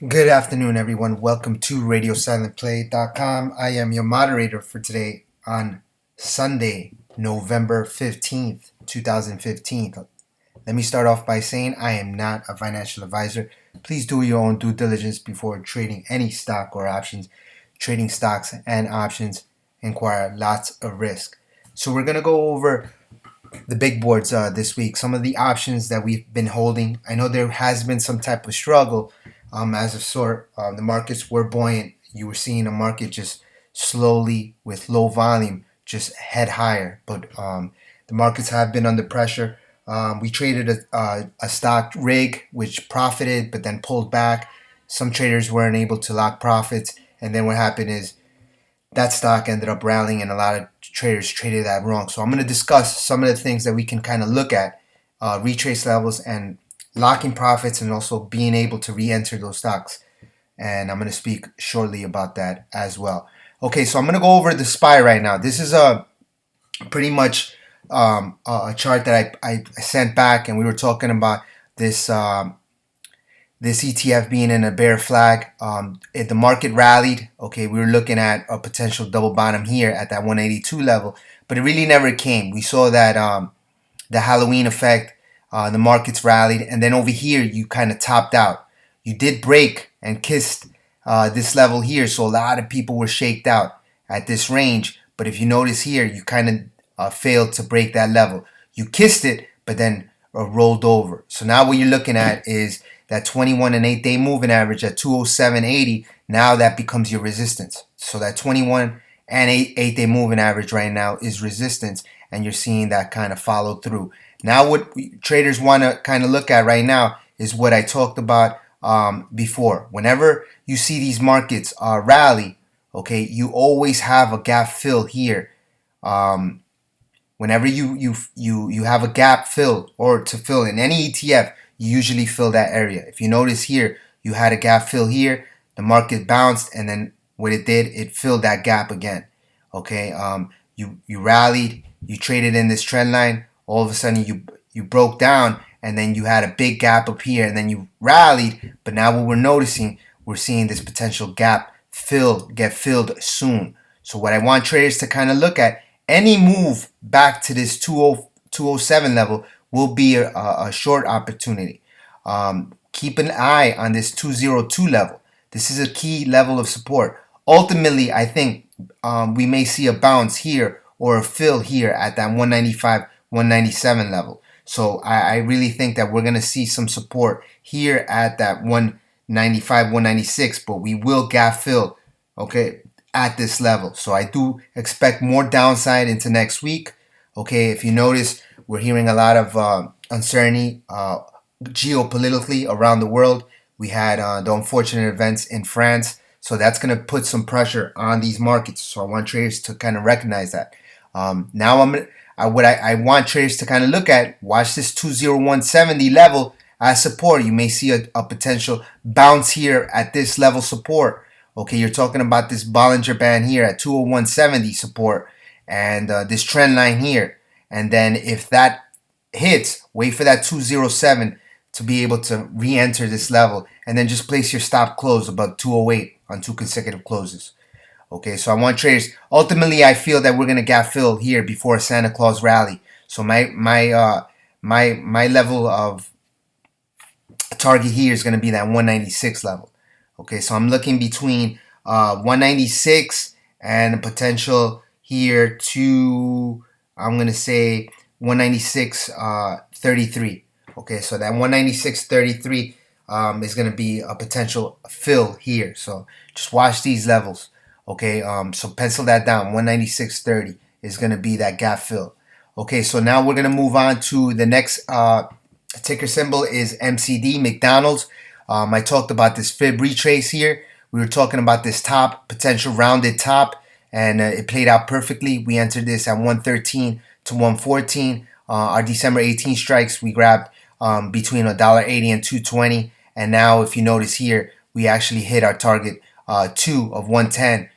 Good afternoon, everyone. Welcome to RadioSilentPlay.com. I am your moderator for today on Sunday, November 15th, 2015. Let me start off by saying I am not a financial advisor. Please do your own due diligence before trading any stock or options. Trading stocks and options require lots of risk. So we're going to go over the big boards this week, some of the options that we've been holding. I know there has been some type of struggle as of sort. The markets were buoyant. You were seeing a market just slowly with low volume just head higher, but the markets have been under pressure. We traded a stock rig which profited but then pulled back. Some traders weren't able to lock profits, and then what happened is that stock ended up rallying, and a lot of traders traded that wrong. So I'm going to discuss some of the things that we can kind of look at, retrace levels and locking profits, and also being able to re-enter those stocks. And I'm going to speak shortly about that as well. Okay, so I'm going to go over the SPY right now. This is a pretty much a chart that I sent back, and we were talking about this this ETF being in a bear flag. If the market rallied, okay, we were looking at a potential double bottom here at that 182 level, but it really never came. We saw that the Halloween effect, the markets rallied, and then over here you kind of topped out. You did break and kissed this level here, so a lot of people were shaked out at this range. But if you notice here, you kind of failed to break that level. You kissed it, but then rolled over. So now what you're looking at is that 21 and 8-day moving average at 207.80. Now that becomes your resistance. So that 21 and 8-day moving average right now is resistance, and you're seeing that kind of follow through. Now what traders want to kind of look at right now is what I talked about before. Whenever you see these markets rally, okay, you always have a gap fill here. Whenever you have a gap fill or to fill in any ETF, you usually fill that area. If you notice here, you had a gap fill here, the market bounced, and then what it did, it filled that gap again. Okay, you rallied, you traded in this trend line, all of a sudden you broke down, and then you had a big gap up here, and then you rallied. But now what we're seeing this potential gap get filled soon. So what I want traders to kind of look at, any move back to this 207 level will be a short opportunity. Keep an eye on this 202 level. This is a key level of support. Ultimately, I think we may see a bounce here or a fill here at that 195, 197 level. So I really think that we're going to see some support here at that 195, 196, but we will gap fill, okay, at this level. So I do expect more downside into next week. Okay, if you notice, we're hearing a lot of uncertainty geopolitically around the world. We had the unfortunate events in France, so that's going to put some pressure on these markets. So I want traders to kind of recognize that. Now I want traders to kind of look at, watch this 201.70 level as support. You may see a potential bounce here at this level support. Okay, you're talking about this Bollinger Band here at 201.70 support, and this trend line here. And then if that hits, wait for that 207 to be able to re-enter this level, and then just place your stop close above 208 on 2 consecutive closes. Okay, so I want traders. Ultimately, I feel that we're gonna gap fill here before a Santa Claus rally. So my level of target here is gonna be that 196 level. Okay, so I'm looking between 196 and a potential here to, I'm going to say 196.33. Okay, so that 196.33 is going to be a potential fill here. So just watch these levels. Okay, so pencil that down. 196.30 is going to be that gap fill. Okay, so now we're going to move on to the next ticker symbol is MCD, McDonald's. I talked about this fib retrace here. We were talking about this top, potential rounded top, and it played out perfectly. We entered this at 113 to 114. Our December 18 strikes, we grabbed between $1.80 and $2.20. And now if you notice here, we actually hit our target 2 of 110.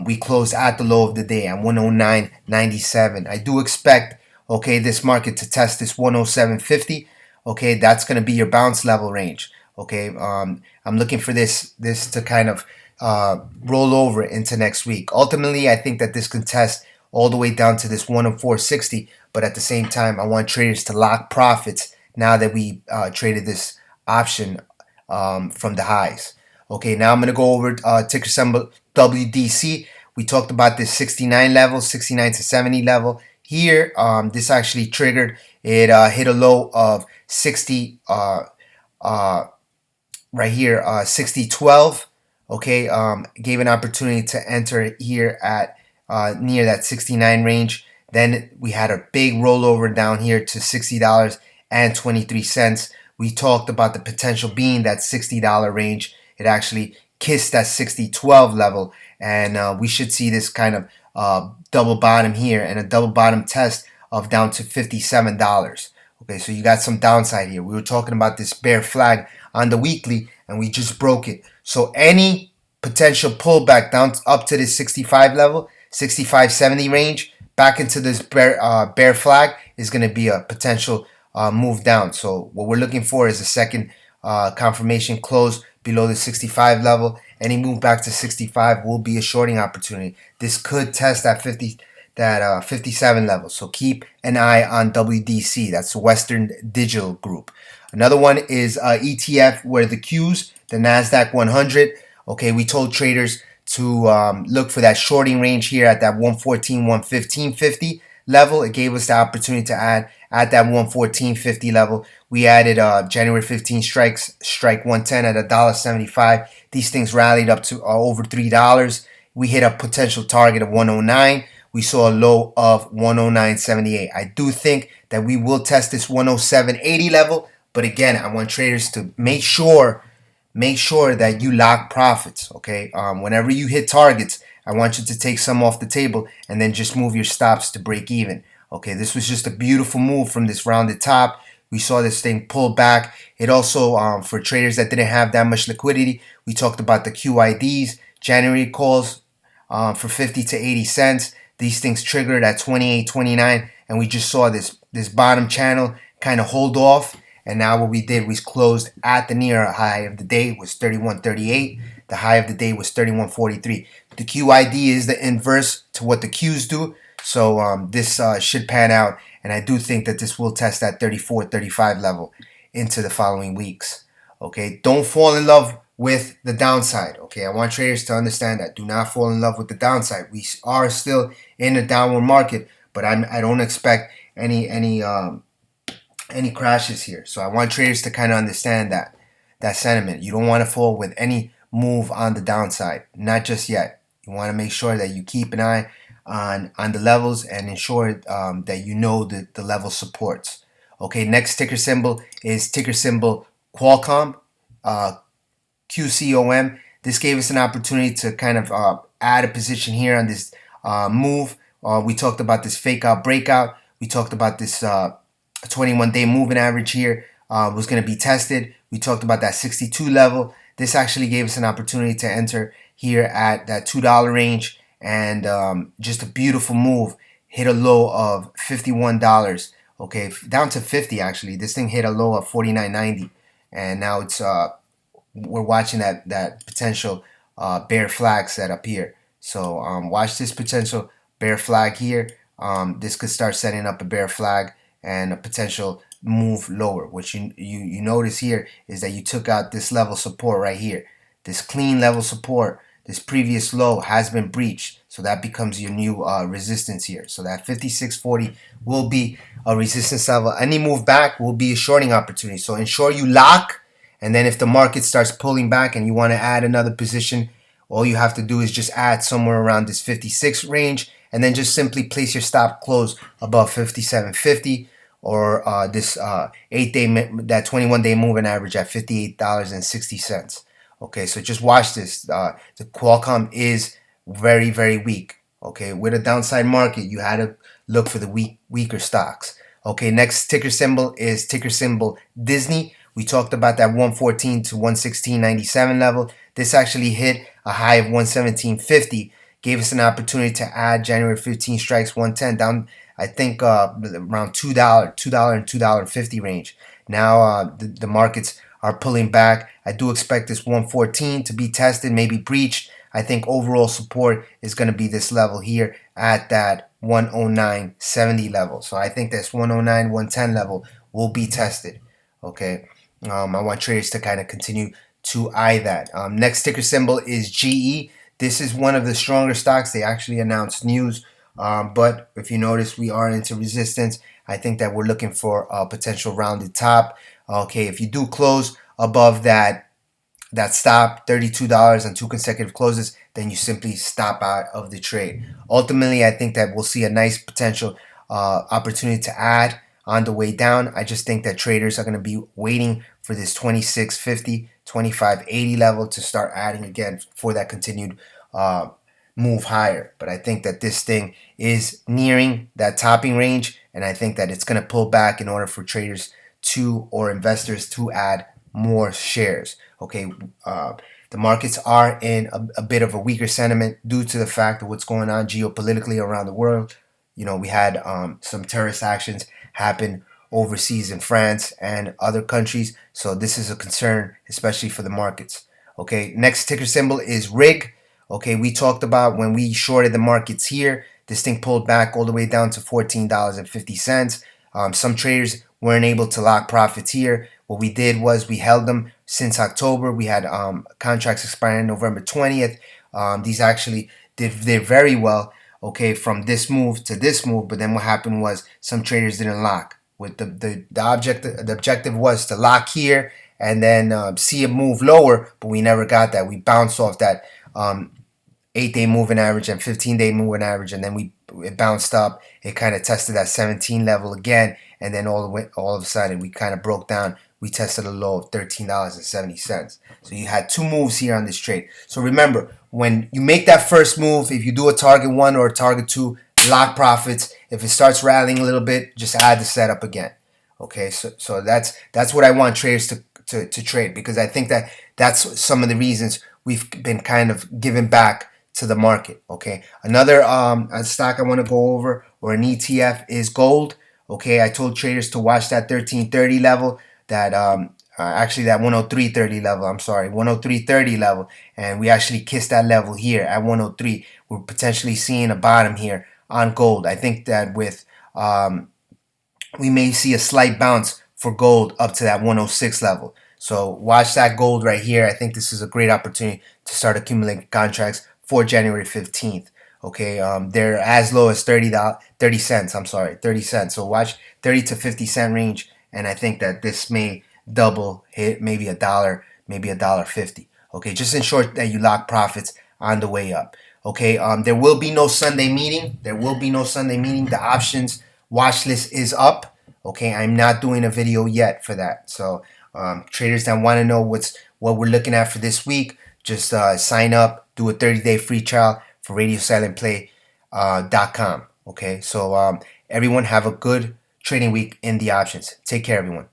We closed at the low of the day at 109.97. I do expect, okay, this market to test this 107.50. Okay, that's going to be your bounce level range. Okay, I'm looking for this to kind of roll over into next week. Ultimately, I think that this can test all the way down to this 104.60, but at the same time, I want traders to lock profits now that we traded this option from the highs. Okay, now I'm going to go over ticker symbol WDC. We talked about this 69 level, 69 to 70 level. Here, this actually triggered. It hit a low of 60 right here, 6012. Okay, gave an opportunity to enter here at near that 69 range. Then we had a big rollover down here to $60.23. We talked about the potential being that $60 range. It actually kissed that 6012 level, and we should see this kind of double bottom here and a double bottom test of down to $57. Okay, so you got some downside here. We were talking about this bear flag on the weekly, and we just broke it. So any potential pullback down up to this 65 level, 65.70 range, back into this bear flag is going to be a potential move down. So what we're looking for is a second confirmation close below the 65 level. Any move back to 65 will be a shorting opportunity. This could test that 57 level. So keep an eye on WDC. That's Western Digital Group. Another one is ETF, where the Qs, the NASDAQ 100. Okay, we told traders to look for that shorting range here at that 114, 115.50 level. It gave us the opportunity to add at that 114.50 level. We added January 15 strikes, strike 110 at $1.75. These things rallied up to over $3. We hit a potential target of 109. We saw a low of 109.78. I do think that we will test this 107.80 level, but again, I want traders to make sure that you lock profits. Okay, whenever you hit targets, I want you to take some off the table and then just move your stops to break even. Okay, this was just a beautiful move from this rounded top. We saw this thing pull back. It also, for traders that didn't have that much liquidity, we talked about the QIDs, January calls for 50 to 80 cents. These things triggered at 28.29, and we just saw this bottom channel kind of hold off. And now what we did was closed at the near high of the day was 31.38. The high of the day was 31.43. The QID is the inverse to what the Qs do. So this should pan out. And I do think that this will test that 34.35 level into the following weeks. Okay, don't fall in love with the downside. Okay, I want traders to understand that. Do not fall in love with the downside. We are still in a downward market, but I don't expect any crashes here. So I want traders to kind of understand that sentiment. You don't want to fall with any move on the downside, not just yet. You want to make sure that you keep an eye on the levels and ensure that you know the level supports. Okay, next ticker symbol is ticker symbol Qualcomm, QCOM. This gave us an opportunity to kind of add a position here on this move. We talked about this fake out breakout. We talked about this 21-day moving average here was going to be tested. We talked about that 62 level. This actually gave us an opportunity to enter here at that $2 range, and just a beautiful move. Hit a low of $51. Okay, down to 50 actually. This thing hit a low of 49.90, and now it's we're watching that potential bear flag set up here. So watch this potential bear flag here. This could start setting up a bear flag and a potential move lower. What you notice here is that you took out this level support right here. This clean level support, this previous low has been breached. So that becomes your new resistance here. So that 56.40 will be a resistance level. Any move back will be a shorting opportunity. So ensure you lock, and then if the market starts pulling back and you want to add another position, all you have to do is just add somewhere around this 56 range, and then just simply place your stop close above 57.50, or this 8-day, that 21-day moving average at $58.60. Okay, so just watch this. The Qualcomm is very, very weak. Okay, with a downside market, you had to look for the weaker stocks. Okay, next ticker symbol is ticker symbol Disney. We talked about that 114 to 116.97 level. This actually hit a high of 117.50. Gave us an opportunity to add January 15 strikes 110 down, I think around $2 and $2.50 range. Now the markets are pulling back. I do expect this 114 to be tested, maybe breached. I think overall support is going to be this level here at that 109.70 level. So I think this 109, 110 level will be tested. Okay. I want traders to kind of continue to eye that. Next ticker symbol is GE. This is one of the stronger stocks. They actually announced news, but if you notice, we are into resistance. I think that we're looking for a potential rounded top. Okay, if you do close above that stop, $32 on 2 consecutive closes, then you simply stop out of the trade. Ultimately, I think that we'll see a nice potential opportunity to add on the way down. I just think that traders are going to be waiting for this 2650, 2580 level to start adding again for that continued move higher. But I think that this thing is nearing that topping range, and I think that it's going to pull back in order for traders to, or investors to, add more shares. Okay, the markets are in a bit of a weaker sentiment due to the fact of what's going on geopolitically around the world. You know, we had some terrorist actions happen overseas in France and other countries, so this is a concern, especially for the markets. Okay, next ticker symbol is RIG. Okay, we talked about when we shorted the markets here, this thing pulled back all the way down to $14.50. Some traders weren't able to lock profits here. What we did was we held them since October. We had contracts expiring November 20th. These actually did very well, okay, from this move to this move. But then what happened was some traders didn't lock. With the objective was to lock here and then see it move lower, but we never got that. We bounced off that 8-day moving average and 15-day moving average, and then it bounced up. It kind of tested that 17 level again, and then all of a sudden we kind of broke down. We tested a low of $13.70. So you had two moves here on this trade. So remember, when you make that first move, if you do a target 1 or a target 2, lock profits. If it starts rallying a little bit, just add the setup again. Okay, so that's what I want traders to trade, because I think that that's some of the reasons we've been kind of giving back to the market. Okay, another a stock I want to go over, or an ETF, is gold. Okay, I told traders to watch that 1330 level, that actually that 103.30 level. I'm sorry, 103.30 level, and we actually kissed that level here at 103. We're potentially seeing a bottom here on gold. I think that with we may see a slight bounce for gold up to that 106 level. So watch that gold right here. I think this is a great opportunity to start accumulating contracts for January 15th. Okay, they're as low as 30 cents. I'm sorry, 30 cents. So watch 30 to 50 cent range, and I think that this may double, hit maybe $1, maybe $1.50. Okay, just ensure that you lock profits on the way up. Okay, there will be no Sunday meeting. There will be no Sunday meeting. The options watch list is up. Okay, I'm not doing a video yet for that. So traders that want to know what we're looking at for this week, just sign up, do a 30-day free trial for radiosilentplay.com. Okay, so everyone have a good trading week in the options. Take care, everyone.